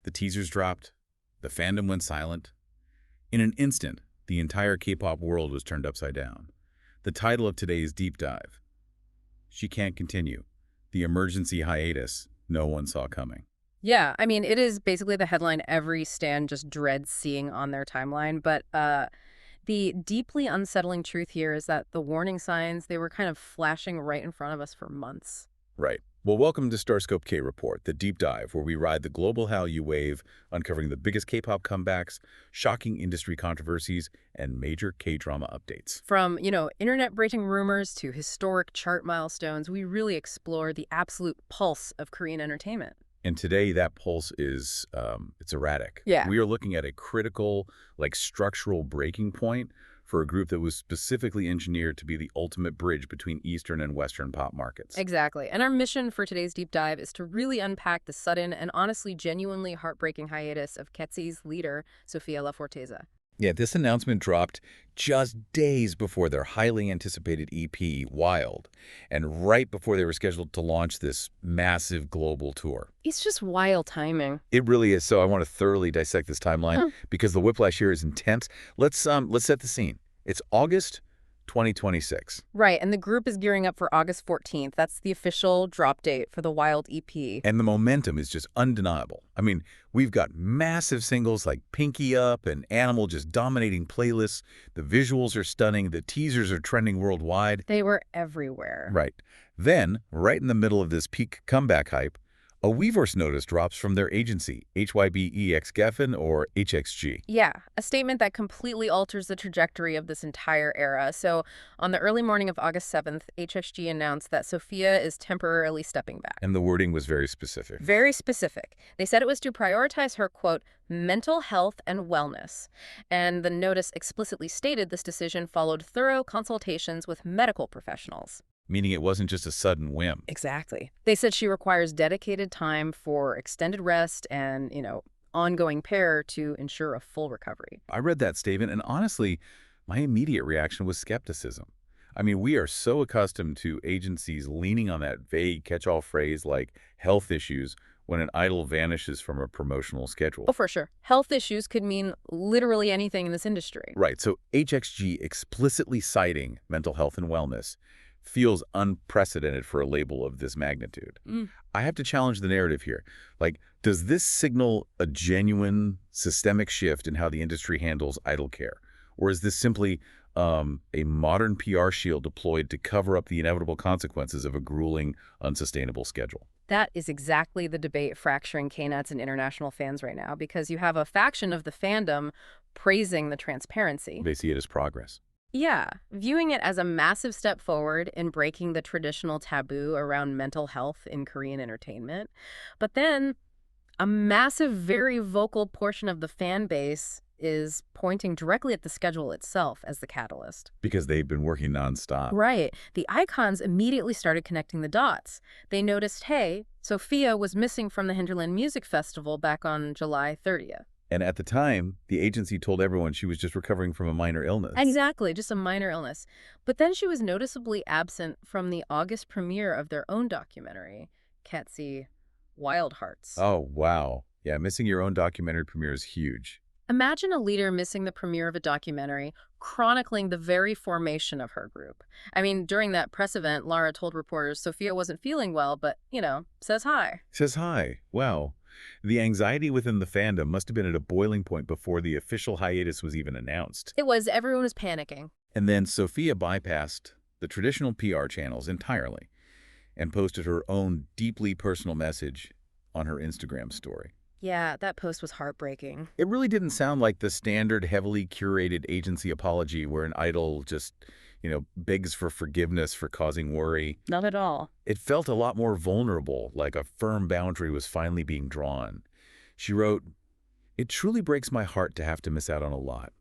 The teasers dropped. The fandom went silent. In an instant, the entire K-pop world was turned upside down. The title of today's deep dive: She Can't Continue. The emergency hiatus no one saw coming. Yeah, I mean, it is basically the headline every stan just dreads seeing on their timeline. But the deeply unsettling truth here is that the warning signs, they were kind of flashing right in front of us for months. Right. Well, welcome to StarScope K-Report, the deep dive where we ride the global Hallyu wave, uncovering the biggest K-pop comebacks, shocking industry controversies, and major K-drama updates. From, internet-breaking rumors to historic chart milestones, we really explore the absolute pulse of Korean entertainment. And today, that pulse is, it's erratic. Yeah. We are looking at a critical, structural breaking point for a group that was specifically engineered to be the ultimate bridge between Eastern and Western pop markets. Exactly. And our mission for today's deep dive is to really unpack the sudden and honestly genuinely heartbreaking hiatus of Katseye's leader, Sophia Laforteza. Yeah, this announcement dropped just days before their highly anticipated EP, Wild, and right before they were scheduled to launch this massive global tour. It's just wild timing. It really is. So I want to thoroughly dissect this timeline because the whiplash here is intense. Let's set the scene. It's August 2026. Right, and the group is gearing up for August 14th. That's the official drop date for the Wild EP. And the momentum is just undeniable. I mean, we've got massive singles like Pinky Up and Animal just dominating playlists. The visuals are stunning. The teasers are trending worldwide. They were everywhere. Right. Then, right in the middle of this peak comeback hype, a Weverse notice drops from their agency, HYBE x Geffen, or HXG. Yeah, a statement that completely alters the trajectory of this entire era. So on the early morning of August 7th, HXG announced that Sophia is temporarily stepping back. And the wording was very specific. Very specific. They said it was to prioritize her, quote, mental health and wellness. And the notice explicitly stated this decision followed thorough consultations with medical professionals. Meaning it wasn't just a sudden whim. Exactly. They said she requires dedicated time for extended rest and, ongoing care to ensure a full recovery. I read that statement, and honestly, my immediate reaction was skepticism. I mean, we are so accustomed to agencies leaning on that vague catch-all phrase like health issues when an idol vanishes from a promotional schedule. Oh, for sure. Health issues could mean literally anything in this industry. Right. So HXG explicitly citing mental health and wellness feels unprecedented for a label of this magnitude. I have to challenge the narrative here. Does this signal a genuine systemic shift in how the industry handles idol care? Or is this simply a modern PR shield deployed to cover up the inevitable consequences of a grueling, unsustainable schedule? That is exactly the debate fracturing K-Nuts and international fans right now, because you have a faction of the fandom praising the transparency. They see it as progress. Yeah, viewing it as a massive step forward in breaking the traditional taboo around mental health in Korean entertainment. But then a massive, very vocal portion of the fan base is pointing directly at the schedule itself as the catalyst. Because they've been working nonstop. Right. The EYEKONS immediately started connecting the dots. They noticed, hey, Sophia was missing from the Hinterland Music Festival back on July 30th. And at the time, the agency told everyone she was just recovering from a minor illness. Exactly, just a minor illness. But then she was noticeably absent from the August premiere of their own documentary, Katseye, Wild Hearts. Oh, wow. Yeah, missing your own documentary premiere is huge. Imagine a leader missing the premiere of a documentary chronicling the very formation of her group. I mean, during that press event, Lara told reporters Sophia wasn't feeling well, but, says hi. Says hi. Wow. The anxiety within the fandom must have been at a boiling point before the official hiatus was even announced. It was. Everyone was panicking. And then Sophia bypassed the traditional PR channels entirely and posted her own deeply personal message on her Instagram story. Yeah, that post was heartbreaking. It really didn't sound like the standard heavily curated agency apology where an idol just, begs for forgiveness for causing worry. Not at all. It felt a lot more vulnerable, like a firm boundary was finally being drawn. She wrote, "It truly breaks my heart to have to miss out on a lot.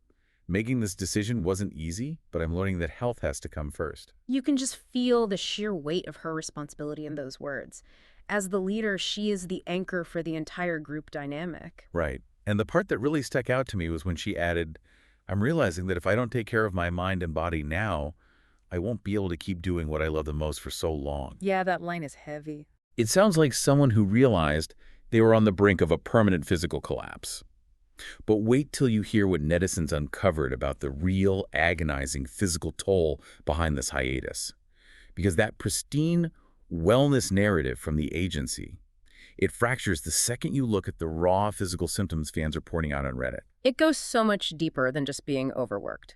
Making this decision wasn't easy, but I'm learning that health has to come first." You can just feel the sheer weight of her responsibility in those words. As the leader, she is the anchor for the entire group dynamic. Right. And the part that really stuck out to me was when she added, "I'm realizing that if I don't take care of my mind and body now, I won't be able to keep doing what I love the most for so long." Yeah, that line is heavy. It sounds like someone who realized They were on the brink of a permanent physical collapse. But wait till you hear what netizens uncovered about the real, agonizing physical toll behind this hiatus. Because that pristine wellness narrative from the agency, it fractures the second you look at the raw physical symptoms fans are pointing out on Reddit. It goes so much deeper than just being overworked.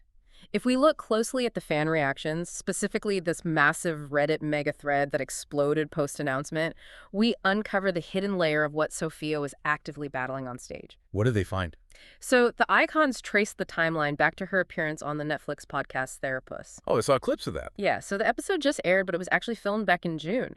If we look closely at the fan reactions, specifically this massive Reddit mega thread that exploded post-announcement, we uncover the hidden layer of what Sophia was actively battling on stage. What did they find? So the icons traced the timeline back to her appearance on the Netflix podcast Therapuss. Oh, I saw clips of that. Yeah, so the episode just aired, but it was actually filmed back in June.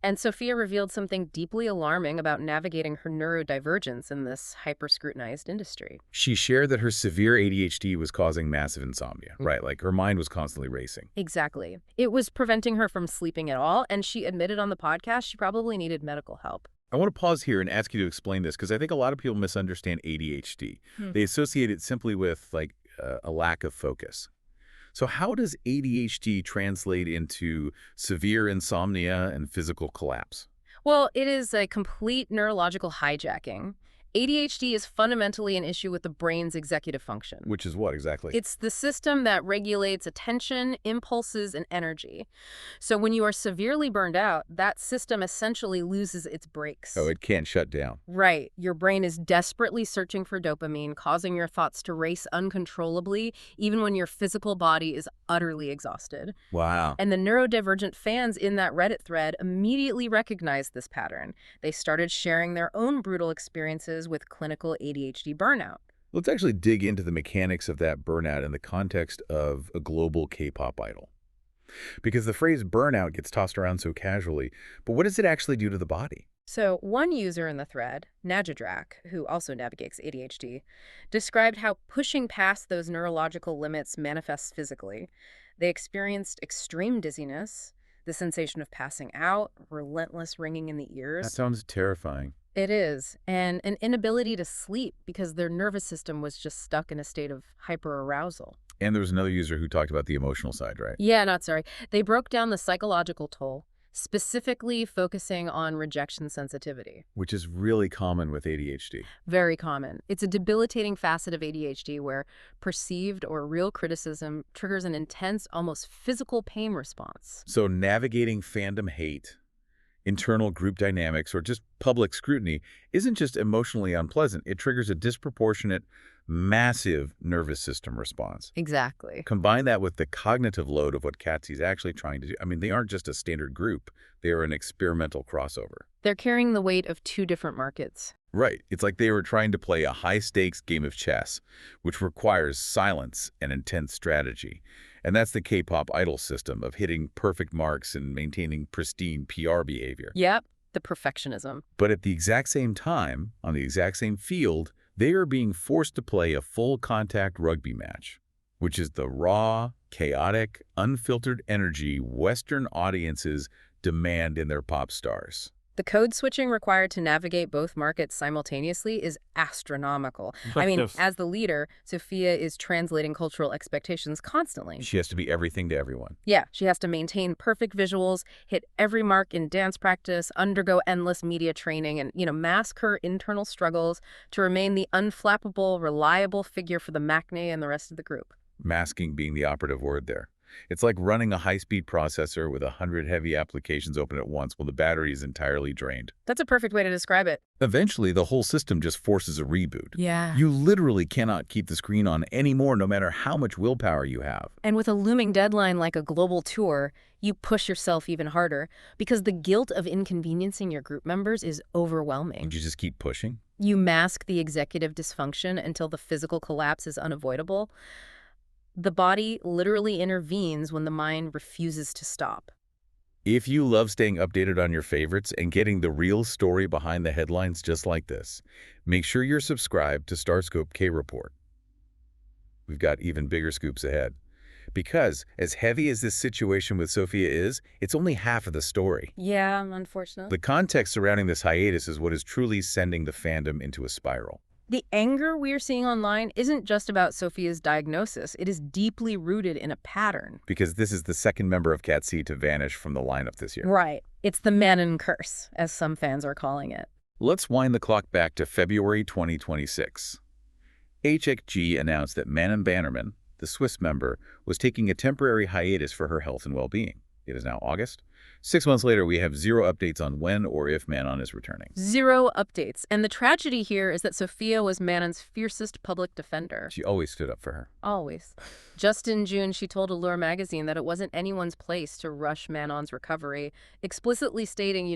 And Sophia revealed something deeply alarming about navigating her neurodivergence in this hyper-scrutinized industry. She shared that her severe ADHD was causing massive insomnia, right? Like her mind was constantly racing. Exactly. It was preventing her from sleeping at all, and she admitted on the podcast she probably needed medical help. I want to pause here and ask you to explain this because I think a lot of people misunderstand ADHD. They associate it simply with like a lack of focus. So how does ADHD translate into severe insomnia and physical collapse? Well, it is a complete neurological hijacking. ADHD is fundamentally an issue with the brain's executive function. Which is what exactly? It's the system that regulates attention, impulses, and energy. So when you are severely burned out, that system essentially loses its brakes. Oh, it can't shut down. Right. Your brain is desperately searching for dopamine, causing your thoughts to race uncontrollably, even when your physical body is utterly exhausted. Wow. And the neurodivergent fans in that Reddit thread immediately recognized this pattern. They started sharing their own brutal experiences with clinical ADHD burnout. Let's actually dig into the mechanics of that burnout in the context of a global K-pop idol. Because the phrase burnout gets tossed around so casually, but what does it actually do to the body? So one user in the thread, Najadrak, who also navigates ADHD, described how pushing past those neurological limits manifests physically. They experienced extreme dizziness, the sensation of passing out, relentless ringing in the ears. That sounds terrifying. It is, and an inability to sleep because their nervous system was just stuck in a state of hyperarousal. And there was another user who talked about the emotional side, right? Yeah, sorry. They broke down the psychological toll, specifically focusing on rejection sensitivity. Which is really common with ADHD. Very common. It's a debilitating facet of ADHD where perceived or real criticism triggers an intense, almost physical pain response. So navigating fandom hate, internal group dynamics, or just public scrutiny isn't just emotionally unpleasant. It triggers a disproportionate, massive nervous system response. Exactly. Combine that with the cognitive load of what Katseye is actually trying to do. I mean, they aren't just a standard group. They are an experimental crossover. They're carrying the weight of two different markets. Right. It's like they were trying to play a high-stakes game of chess, which requires silence and intense strategy. And that's the K-pop idol system of hitting perfect marks and maintaining pristine PR behavior. Yep, the perfectionism. But at the exact same time, on the exact same field, they are being forced to play a full-contact rugby match, which is the raw, chaotic, unfiltered energy Western audiences demand in their pop stars. The code switching required to navigate both markets simultaneously is astronomical. I mean, as the leader, Sophia is translating cultural expectations constantly. She has to be everything to everyone. Yeah, she has to maintain perfect visuals, hit every mark in dance practice, undergo endless media training, and, mask her internal struggles to remain the unflappable, reliable figure for the maknae and the rest of the group. Masking being the operative word there. It's like running a high-speed processor with 100 heavy applications open at once while the battery is entirely drained. That's a perfect way to describe it. Eventually, the whole system just forces a reboot. Yeah. You literally cannot keep the screen on anymore, no matter how much willpower you have. And with a looming deadline like a global tour, you push yourself even harder because the guilt of inconveniencing your group members is overwhelming. And you just keep pushing? You mask the executive dysfunction until the physical collapse is unavoidable. The body literally intervenes when the mind refuses to stop. If you love staying updated on your favorites and getting the real story behind the headlines just like this, make sure you're subscribed to StarScope K-Report. We've got even bigger scoops ahead. Because, as heavy as this situation with Sophia is, it's only half of the story. Yeah, unfortunately. The context surrounding this hiatus is what is truly sending the fandom into a spiral. The anger we're seeing online isn't just about Sophia's diagnosis. It is deeply rooted in a pattern. Because this is the second member of Katseye to vanish from the lineup this year. Right. It's the Manon curse, as some fans are calling it. Let's wind the clock back to February 2026. HYBE announced that Manon Bannerman, the Swiss member, was taking a temporary hiatus for her health and well-being. It is now August. 6 months later, we have zero updates on when or if Manon is returning. Zero updates. And the tragedy here is that Sophia was Manon's fiercest public defender. She always stood up for her. Always. Just in June, she told Allure magazine that it wasn't anyone's place to rush Manon's recovery, explicitly stating,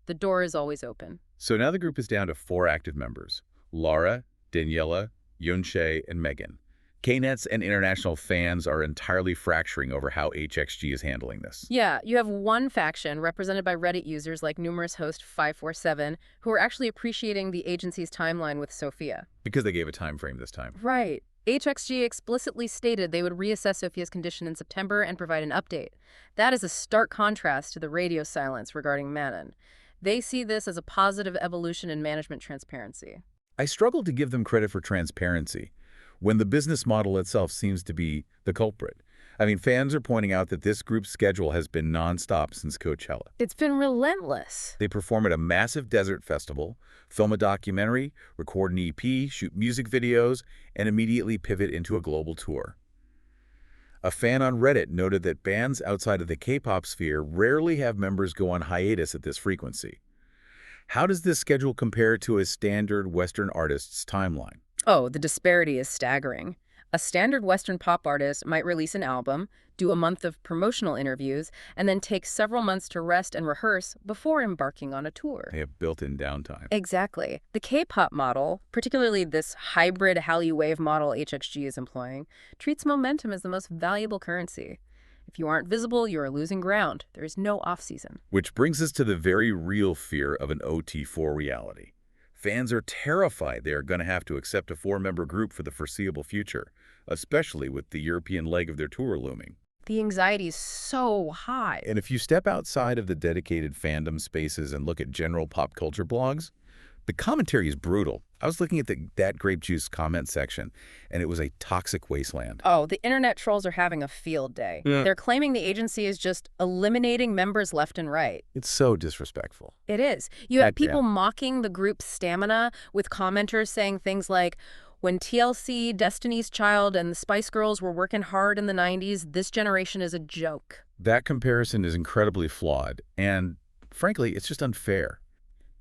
the door is always open. So now the group is down to 4 active members: Laura, Daniela, Yunshe, and Megan. Knets and international fans are entirely fracturing over how HXG is handling this. Yeah, you have one faction represented by Reddit users like numerous host 547 who are actually appreciating the agency's timeline with Sophia. Because they gave a time frame this time. Right. HXG explicitly stated they would reassess Sophia's condition in September and provide an update. That is a stark contrast to the radio silence regarding Manon. They see this as a positive evolution in management transparency. I struggle to give them credit for transparency when the business model itself seems to be the culprit. I mean, fans are pointing out that this group's schedule has been nonstop since Coachella. It's been relentless. They perform at a massive desert festival, film a documentary, record an EP, shoot music videos, and immediately pivot into a global tour. A fan on Reddit noted that bands outside of the K-pop sphere rarely have members go on hiatus at this frequency. How does this schedule compare to a standard Western artist's timeline? Oh, the disparity is staggering. A standard Western pop artist might release an album, do a month of promotional interviews, and then take several months to rest and rehearse before embarking on a tour. They have built-in downtime. Exactly. The K-pop model, particularly this hybrid Hallyu Wave model HXG is employing, treats momentum as the most valuable currency. If you aren't visible, you are losing ground. There is no off-season. Which brings us to the very real fear of an OT4 reality. Fans are terrified they are going to have to accept a 4-member group for the foreseeable future, especially with the European leg of their tour looming. The anxiety is so high. And if you step outside of the dedicated fandom spaces and look at general pop culture blogs, the commentary is brutal. I was looking at That Grape Juice comment section, and it was a toxic wasteland. Oh, the internet trolls are having a field day. Yeah. They're claiming the agency is just eliminating members left and right. It's so disrespectful. It is. You have people mocking the group's stamina, with commenters saying things like, when TLC, Destiny's Child, and the Spice Girls were working hard in the 90s, this generation is a joke. That comparison is incredibly flawed, and frankly, it's just unfair.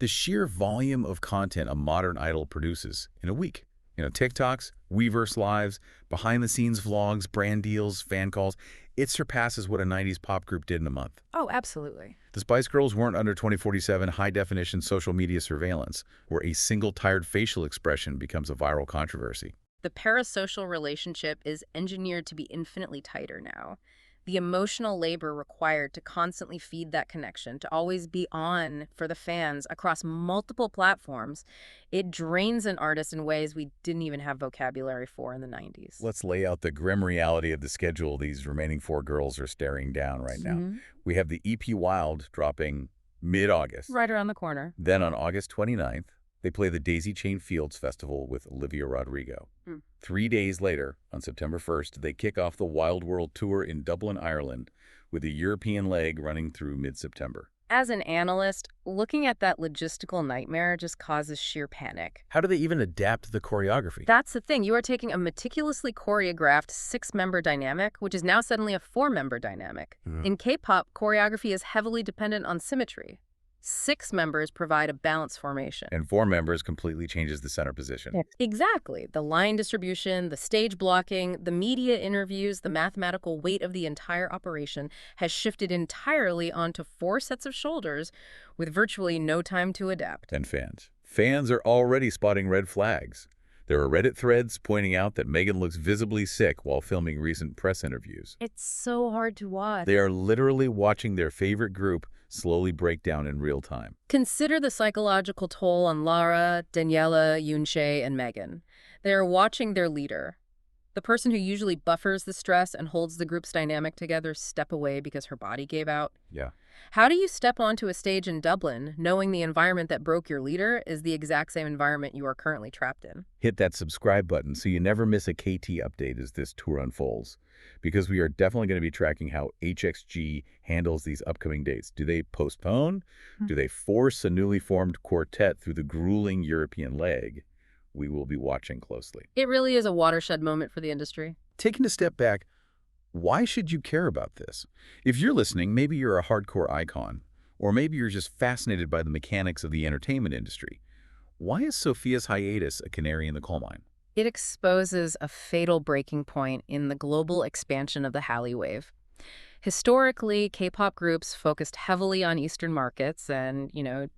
The sheer volume of content a modern idol produces in a week. TikToks, Weverse Lives, behind-the-scenes vlogs, brand deals, fan calls. It surpasses what a 90s pop group did in a month. Oh, absolutely. The Spice Girls weren't under 2047 high-definition social media surveillance, where a single tired facial expression becomes a viral controversy. The parasocial relationship is engineered to be infinitely tighter now. The emotional labor required to constantly feed that connection, to always be on for the fans across multiple platforms, it drains an artist in ways we didn't even have vocabulary for in the 90s. Let's lay out the grim reality of the schedule these remaining 4 girls are staring down right now. We have the EP Wild dropping mid-August. Right around the corner. Then on August 29th, they play the Daisy Chain Fields Festival with Olivia Rodrigo. 3 days later, on September 1st, they kick off the WildWorld Tour in Dublin, Ireland, with a European leg running through mid-September. As an analyst, looking at that logistical nightmare just causes sheer panic. How do they even adapt the choreography? That's the thing. You are taking a meticulously choreographed 6-member dynamic, which is now suddenly a 4-member dynamic. In K-pop, choreography is heavily dependent on symmetry. 6 members provide a balanced formation. And 4 members completely changes the center position. Exactly. The line distribution, the stage blocking, the media interviews, the mathematical weight of the entire operation has shifted entirely onto 4 sets of shoulders with virtually no time to adapt. And fans. Fans are already spotting red flags. There are Reddit threads pointing out that Megan looks visibly sick while filming recent press interviews. It's so hard to watch. They are literally watching their favorite group slowly break down in real time. Consider the psychological toll on Lara, Daniela, Yunshe, and Megan. They are watching their leader, the person who usually buffers the stress and holds the group's dynamic together, step away because her body gave out. Yeah. How do you step onto a stage in Dublin knowing the environment that broke your leader is the exact same environment you are currently trapped in? Hit that subscribe button so you never miss a KT update as this tour unfolds, because we are definitely going to be tracking how HXG handles these upcoming dates. Do they postpone? Do they force a newly formed quartet through the grueling European leg? We will be watching closely. It really is a watershed moment for the industry. Taking a step back, why should you care about this? If you're listening, maybe you're a hardcore icon, or maybe you're just fascinated by the mechanics of the entertainment industry. Why is Sophia's hiatus a canary in the coal mine? It exposes a fatal breaking point in the global expansion of the Hallyu wave. Historically, K-pop groups focused heavily on Eastern markets and,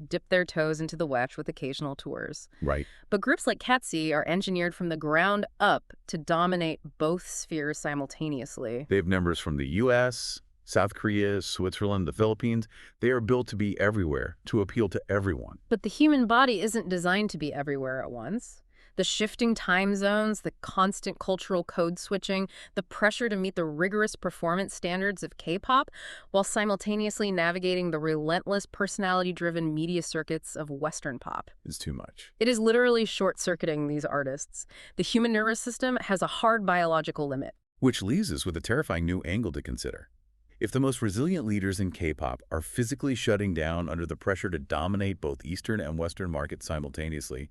dipped their toes into the West with occasional tours. Right. But groups like Katseye are engineered from the ground up to dominate both spheres simultaneously. They have members from the US, South Korea, Switzerland, the Philippines. They are built to be everywhere, to appeal to everyone. But the human body isn't designed to be everywhere at once. The shifting time zones, the constant cultural code switching, the pressure to meet the rigorous performance standards of K-pop, while simultaneously navigating the relentless personality-driven media circuits of Western pop. It's too much. It is literally short-circuiting these artists. The human nervous system has a hard biological limit. Which leaves us with a terrifying new angle to consider. If the most resilient leaders in K-pop are physically shutting down under the pressure to dominate both Eastern and Western markets simultaneously,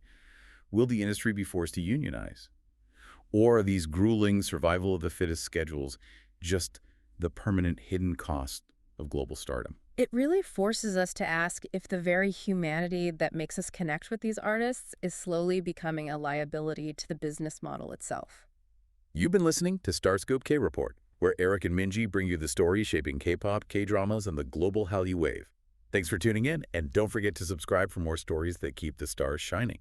will the industry be forced to unionize? Or are these grueling survival of the fittest schedules just the permanent hidden cost of global stardom? It really forces us to ask if the very humanity that makes us connect with these artists is slowly becoming a liability to the business model itself. You've been listening to StarScope K-Report, where Eric and Minji bring you the stories shaping K-pop, K-dramas, and the global Hallyu wave. Thanks for tuning in, and don't forget to subscribe for more stories that keep the stars shining.